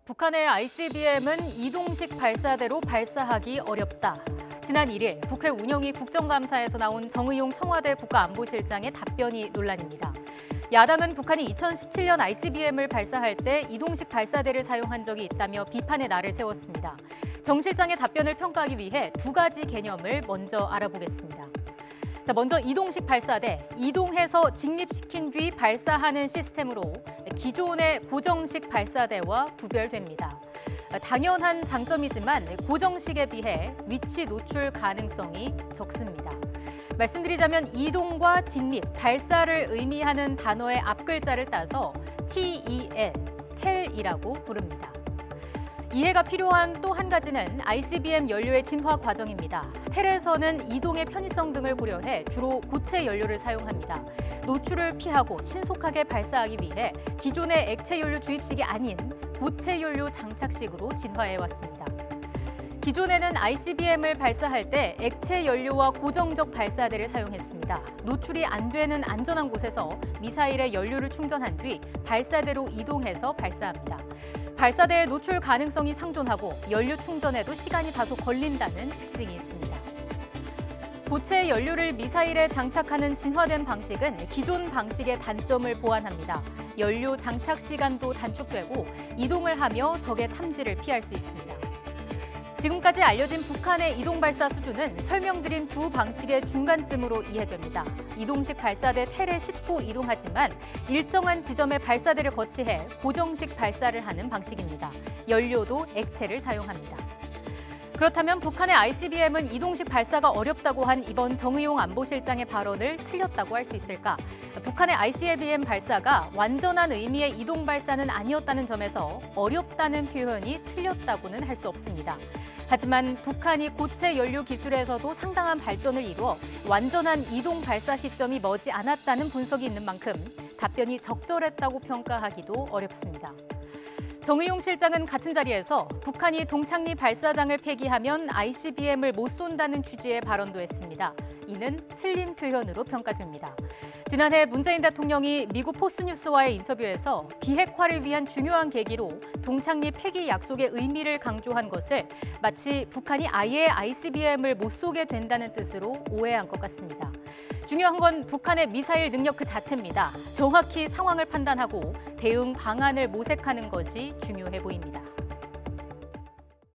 북한의 ICBM은 이동식 발사대로 발사하기 어렵다. 지난 1일 국회 운영위 국정감사에서 나온 정의용 청와대 국가안보실장의 답변이 논란입니다. 야당은 북한이 2017년 ICBM을 발사할 때 이동식 발사대를 사용한 적이 있다며 비판의 날을 세웠습니다. 정 실장의 답변을 평가하기 위해 두 가지 개념을 먼저 알아보겠습니다. 먼저 이동식 발사대, 이동해서 직립시킨 뒤 발사하는 시스템으로 기존의 고정식 발사대와 구별됩니다. 당연한 장점이지만 고정식에 비해 위치 노출 가능성이 적습니다. 말씀드리자면 이동과 직립, 발사를 의미하는 단어의 앞글자를 따서 TEL, 텔이라고 부릅니다. 이해가 필요한 또 한 가지는 ICBM 연료의 진화 과정입니다. 텔에서는 이동의 편의성 등을 고려해 주로 고체 연료를 사용합니다. 노출을 피하고 신속하게 발사하기 위해 기존의 액체 연료 주입식이 아닌 고체 연료 장착식으로 진화해 왔습니다. 기존에는 ICBM을 발사할 때 액체 연료와 고정적 발사대를 사용했습니다. 노출이 안 되는 안전한 곳에서 미사일에 연료를 충전한 뒤 발사대로 이동해서 발사합니다. 발사대의 노출 가능성이 상존하고 연료 충전에도 시간이 다소 걸린다는 특징이 있습니다. 고체 연료를 미사일에 장착하는 진화된 방식은 기존 방식의 단점을 보완합니다. 연료 장착 시간도 단축되고 이동을 하며 적의 탐지를 피할 수 있습니다. 지금까지 알려진 북한의 이동 발사 수준은 설명드린 두 방식의 중간쯤으로 이해됩니다. 이동식 발사대 텔에 싣고 이동하지만 일정한 지점에 발사대를 거치해 고정식 발사를 하는 방식입니다. 연료도 액체를 사용합니다. 그렇다면 북한의 ICBM은 이동식 발사가 어렵다고 한 이번 정의용 안보실장의 발언을 틀렸다고 할 수 있을까? 북한의 ICBM 발사가 완전한 의미의 이동 발사는 아니었다는 점에서 어렵다는 표현이 틀렸다고는 할 수 없습니다. 하지만 북한이 고체 연료 기술에서도 상당한 발전을 이루어 완전한 이동 발사 시점이 머지 않았다는 분석이 있는 만큼 답변이 적절했다고 평가하기도 어렵습니다. 정의용 실장은 같은 자리에서 북한이 동창리 발사장을 폐기하면 ICBM을 못 쏜다는 취지의 발언도 했습니다. 이는 틀린 표현으로 평가됩니다. 지난해 문재인 대통령이 미국 포스뉴스와의 인터뷰에서 비핵화를 위한 중요한 계기로 동창리 폐기 약속의 의미를 강조한 것을 마치 북한이 아예 ICBM을 못 쏘게 된다는 뜻으로 오해한 것 같습니다. 중요한 건 북한의 미사일 능력 그 자체입니다. 정확히 상황을 판단하고 대응 방안을 모색하는 것이 중요해 보입니다.